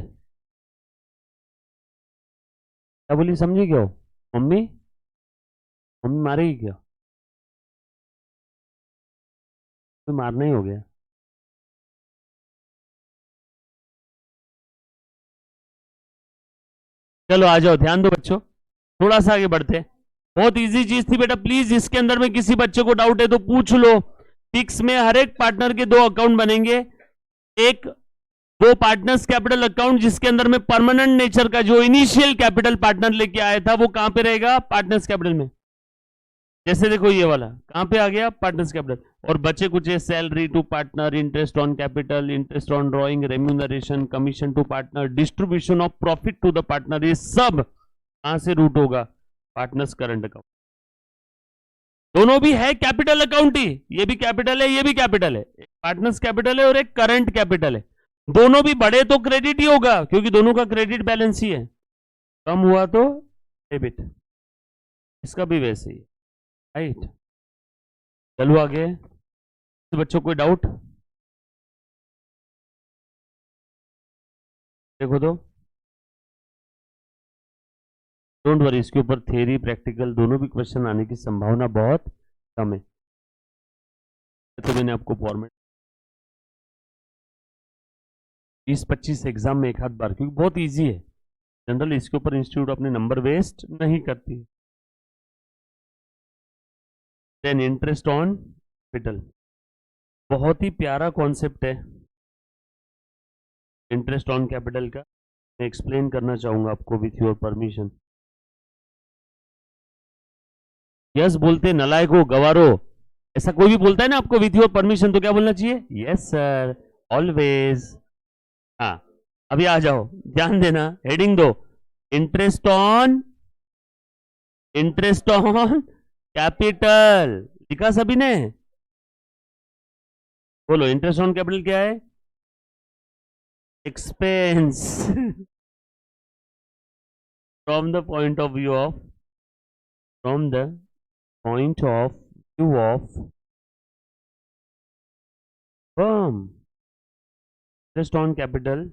क्या बोली, समझी क्यों? मम्मी, मम्मी मारेगी क्या? तो मारना ही हो गया। चलो आ जाओ, ध्यान दो बच्चों, थोड़ा सा आगे बढ़ते हैं। बहुत इजी चीज थी बेटा, प्लीज इसके अंदर में किसी बच्चे को डाउट है तो पूछ लो। पिक्स में हर एक पार्टनर के दो अकाउंट बनेंगे, एक वो पार्टनर्स कैपिटल अकाउंट जिसके अंदर में परमानेंट नेचर का जो इनिशियल कैपिटल पार्टनर लेके आया था वो कहां पे रहेगा? पार्टनर्स कैपिटल में। जैसे देखो ये वाला कहां पे आ गया? Partners capital. और बचे कुछ है, salary to partner, interest on capital, interest on drawing, remuneration, commission to partner, distribution of profit to the partner, ये सब कहां से रूट होगा? Partners current account. दोनों भी है कैपिटल अकाउंट ही, ये भी कैपिटल है, ये भी कैपिटल है, पार्टनर्स कैपिटल है और एक करंट कैपिटल है। दोनों भी बढ़े तो क्रेडिट ही होगा क्योंकि दोनों का क्रेडिट बैलेंस ही है, कम हुआ तो डेबिट, इसका भी वैसे ही, राइट। चलो आगे, तो बच्चों कोई डाउट? देखो तो, डोंट वरी, इसके ऊपर थ्योरी प्रैक्टिकल दोनों भी क्वेश्चन आने की संभावना बहुत कम है। तो मैंने आपको फॉर्मेट 20-25 एग्जाम में एक हाथ बार, क्योंकि बहुत इजी है, जनरल इसके ऊपर इंस्टीट्यूट अपने नंबर वेस्ट नहीं करती। देन इंटरेस्ट ऑन कैपिटल, बहुत ही प्यारा कॉन्सेप्ट है इंटरेस्ट ऑन कैपिटल का, मैं एक्सप्लेन करना चाहूंगा आपको विथ योर परमिशन। यस बोलते नलायक हो, गवारो, ऐसा कोई भी बोलता है ना आपको विथ योर परमिशन तो क्या बोलना चाहिए? Yes sir, always. हाँ, अभी आ जाओ, ध्यान देना, हेडिंग दो, इंटरेस्ट ऑन कैपिटल, लिखा सभी ने? बोलो, इंटरेस्ट ऑन कैपिटल क्या है? Expense from the point of view of, from the point of view of firm, interest on capital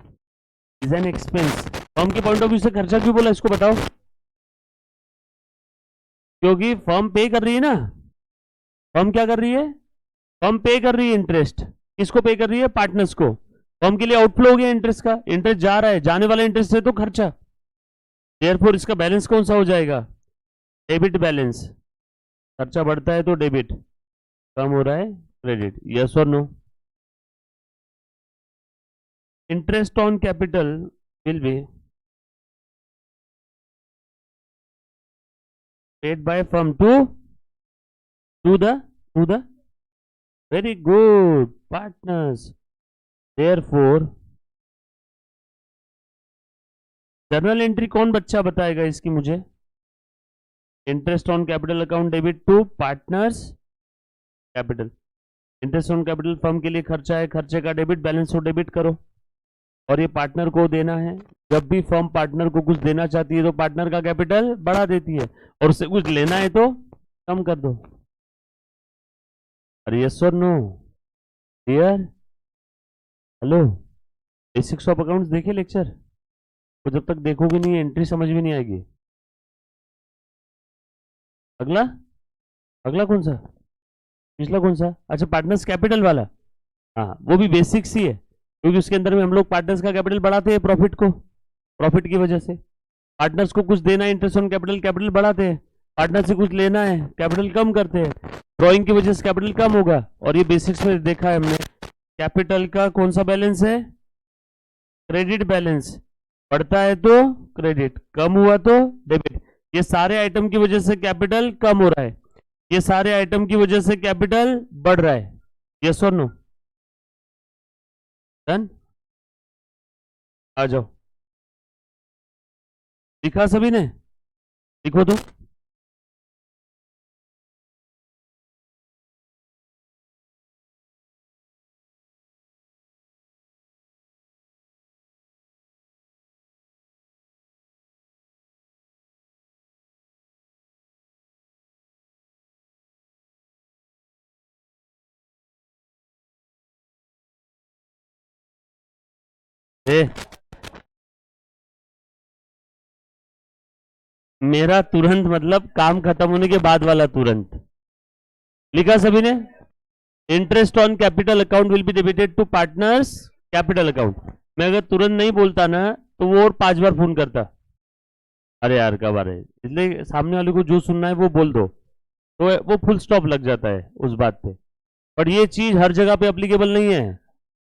is an expense. Firm के पॉइंट ऑफ व्यू से खर्चा क्यों बोला, इसको बताओ? क्योंकि फर्म पे कर रही है ना, फर्म क्या कर रही है? फर्म पे कर रही है इंटरेस्ट, किसको पे कर रही है? पार्टनर्स को। फर्म के लिए आउटफ्लो हो गया इंटरेस्ट का, इंटरेस्ट जा रहा है, जाने वाला इंटरेस्ट है तो खर्चा, देयरफॉर इसका बैलेंस कौन सा हो जाएगा? Debit balance. खर्चा बढ़ता है तो डेबिट, कम हो रहा है क्रेडिट, यस और no? Interest on capital will be paid by firm to the very good partners, therefore journal entry कौन बच्चा बताएगा इसकी मुझे? Interest on capital account debit to partners capital, interest on capital firm के लिए खर्चा है, खर्चे का डेबिट बैलेंस को डेबिट करो, और ये पार्टनर को देना है। जब भी फर्म पार्टनर को कुछ देना चाहती है तो पार्टनर का कैपिटल बढ़ा देती है, और उससे कुछ लेना है तो कम कर दो। अरे यस और no clear? Hello, basics of accounts देखे लेक्चर? तो जब तक देखोगे नहीं एंट्री समझ में नहीं आएगी। अगला, अगला कौन सा? पिछला कौन सा? अच्छा, पार्टनर्स कैपिटल वाला, हाँ वो भी बेसिक्स ही है, क्योंकि उसके अंदर में हम लोग पार्टनर्स का कैपिटल बढ़ाते हैं प्रॉफिट को, प्रॉफिट की वजह से पार्टनर्स को कुछ देना, इंटरेस्ट ऑन कैपिटल, कैपिटल बढ़ाते हैं, पार्टनर से कुछ लेना है, कैपिटल कम करते हैं, ड्रॉइंग की वजह से कैपिटल कम होगा। और ये बेसिक्स में देखा है हमने, कैपिटल का कौन सा बैलेंस है, क्रेडिट बैलेंस। बढ़ता है तो क्रेडिट, कम हुआ तो डेबिट। ये सारे आइटम की वजह से कैपिटल कम हो रहा है, ये सारे आइटम की वजह से कैपिटल बढ़ रहा है। यस और नो? डन? आ जाओ, लिखा सभी ने? लिखो तो। ए, मेरा तुरंत मतलब काम खत्म होने के बाद वाला तुरंत। लिखा सभी ने? Interest on capital account will be debited to partners capital account. मैं अगर तुरंत नहीं बोलता ना तो वो और 5 बार फोन करता, अरे यार कब आ रहे, इसलिए सामने वाले को जो सुनना है वो बोल दो, तो वो फुल स्टॉप लग जाता है उस बात पे। पर ये चीज हर जगह पे अप्लीकेबल नहीं है।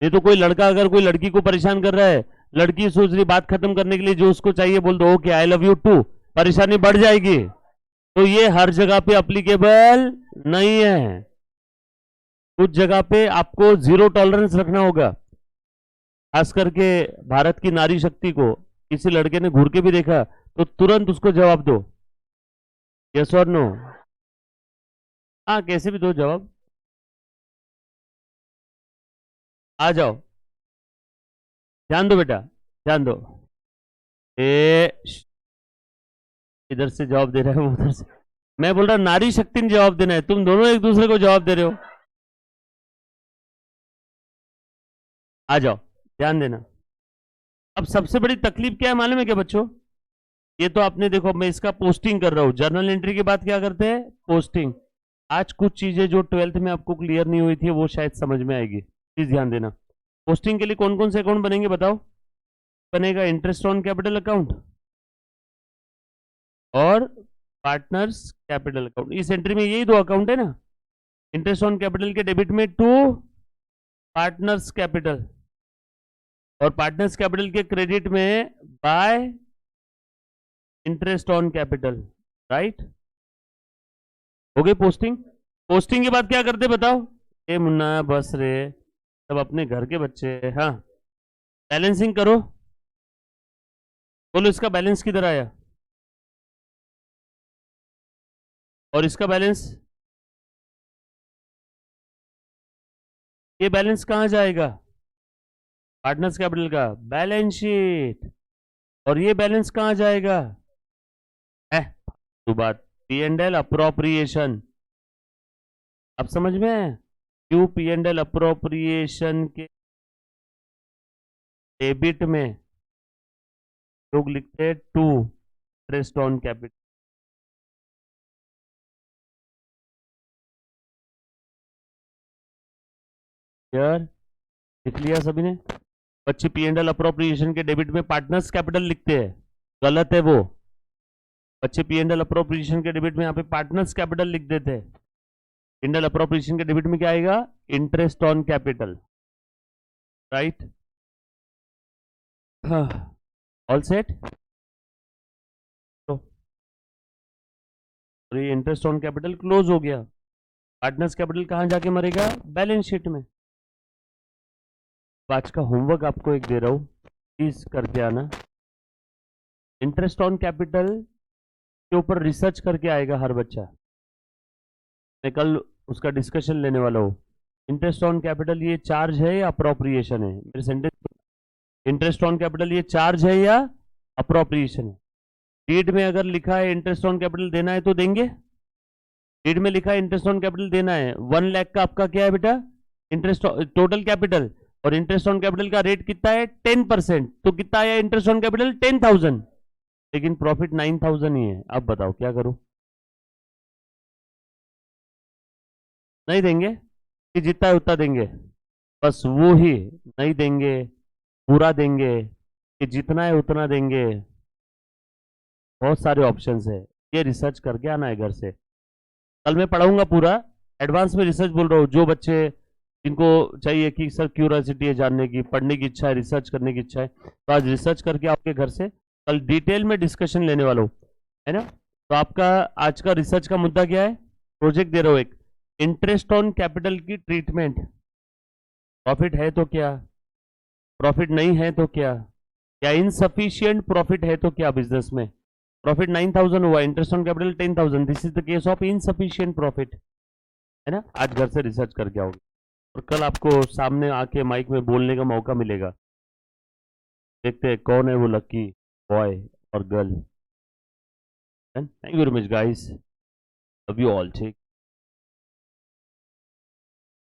ये तो कोई लड़का अगर कोई लड़की को परेशान कर रहा है, लड़की सोच रही बात खत्म करने के लिए जो उसको चाहिए बोल दो okay I love you too, परेशानी बढ़ जाएगी। तो ये हर जगह पे अप्लीकेबल नहीं है। कुछ जगह पे आपको जीरो टॉलरेंस रखना होगा। खास करके भारत की नारी शक्ति को किसी लड़के ने घूर के भी देखा तो तुरंत उसको जवाब दो, यस और नो। हाँ कैसे भी दो जवाब। आ जाओ, ध्यान दो बेटा, ध्यान दो। इधर से जवाब दे रहा है वो उधर से। मैं बोल रहा नारी शक्ति ने जवाब देना है, तुम दोनों एक दूसरे को जवाब दे रहे हो। आ जाओ, ध्यान देना। अब सबसे बड़ी तकलीफ क्या है मालूम है क्या बच्चों? ये तो आपने देखो मैं इसका पोस्टिंग कर रहा हूं, जर्नल एंट्री के बाद क्या करते हैं, पोस्टिंग। आज कुछ चीजें जो 12th में आपको क्लियर नहीं हुई थी वो शायद समझ में आएगी, प्लीज ध्यान देना। पोस्टिंग के लिए कौन कौन से अकाउंट बनेंगे बताओ? बनेगा इंटरेस्ट ऑन कैपिटल अकाउंट और पार्टनर्स कैपिटल अकाउंट। इस एंट्री में यही दो अकाउंट है ना, इंटरेस्ट ऑन कैपिटल के डेबिट में टू पार्टनर्स कैपिटल और पार्टनर्स कैपिटल के क्रेडिट में bye interest on capital, right? हो गई पोस्टिंग। पोस्टिंग के बाद क्या करते बताओ? ए मुन्ना बस रे, सब अपने घर के बच्चे। हाँ, बैलेंसिंग करो। बोलो इसका बैलेंस किधर आया और इसका बैलेंस, ये बैलेंस कहां जाएगा? पार्टनर्स कैपिटल का बैलेंस शीट। और ये बैलेंस कहां जाएगा? है तो बात, पी एंड एल अप्रोप्रिएशन। अब समझ में है क्यों पी एंड एल अप्रोप्रिएशन के डेबिट में लोग लिखते हैं टू इंटरेस्ट ऑन कैपिटल। यार लिख लिया सभी ने? बच्चे पी एंड एल अप्रोप्रिएशन के डेबिट में पार्टनर्स कैपिटल लिखते हैं, गलत है वो। बच्चे पी एंड एल अप्रोप्रिएशन के डेबिट में यहाँ पे पार्टनर्स कैपिटल लिख देते हैं। इंडल अप्रोप्रिएशन के डेबिट में क्या आएगा? Interest on capital, right? All set. तो ये इंटरेस्ट ऑन कैपिटल क्लोज हो गया। पार्टनर्स कैपिटल कहां जाके मरेगा? बैलेंस शीट में। आज का होमवर्क आपको एक दे रहा हूं, प्लीज करके आना। इंटरेस्ट ऑन कैपिटल के ऊपर रिसर्च करके आएगा हर बच्चा, मैं कल उसका डिस्कशन लेने वाला हूँ। इंटरेस्ट ऑन कैपिटल ये चार्ज है या अप्रोप्रिएशन है? मेरे सेंटेंस, इंटरेस्ट ऑन कैपिटल ये चार्ज है या अप्रोप्रिएशन है? डीड में अगर लिखा है इंटरेस्ट ऑन कैपिटल देना है तो देंगे। डीड में लिखा है इंटरेस्ट ऑन कैपिटल देना है, 1 लाख का आपका क्या है बेटा? इंटरेस्ट टोटल कैपिटल, और इंटरेस्ट ऑन कैपिटल का रेट कितना है? 10%। तो कितना आया इंटरेस्ट ऑन कैपिटल? 10,000, लेकिन प्रॉफिट 9,000 ही है। अब बताओ क्या करूं? नहीं देंगे कि जितना है उतना देंगे? बस वो ही नहीं देंगे, पूरा देंगे कि जितना है उतना देंगे? बहुत सारे ऑप्शंस है। ये रिसर्च करके आना है घर से। कल मैं पढ़ाऊंगा पूरा, एडवांस में रिसर्च बोल रहा हूँ। जो बच्चे जिनको चाहिए कि सर क्यूरियोसिटी है जानने की, पढ़ने की इच्छा है, रिसर्च करने की इच्छा है, तो आज रिसर्च करके आपके घर से कल डिटेल में डिस्कशन लेने वाला हूँ, है ना। तो आपका आज का रिसर्च का मुद्दा क्या है? प्रोजेक्ट दे रहा हूँ एक, इंटरेस्ट ऑन कैपिटल की ट्रीटमेंट। प्रॉफिट है तो क्या, प्रॉफिट नहीं है तो क्या, क्या इनसफिशियंट प्रॉफिट है तो क्या बिजनेस में। प्रॉफिट 9,000 हुआ, interest on capital 10,000, this is the case of insufficient profit, है ना। आज घर से रिसर्च करके आओगे और कल आपको सामने आके माइक में बोलने का मौका मिलेगा। देखते हैं कौन है वो लकी बॉय और girl. Thank you very much guys, love you all. ठीक।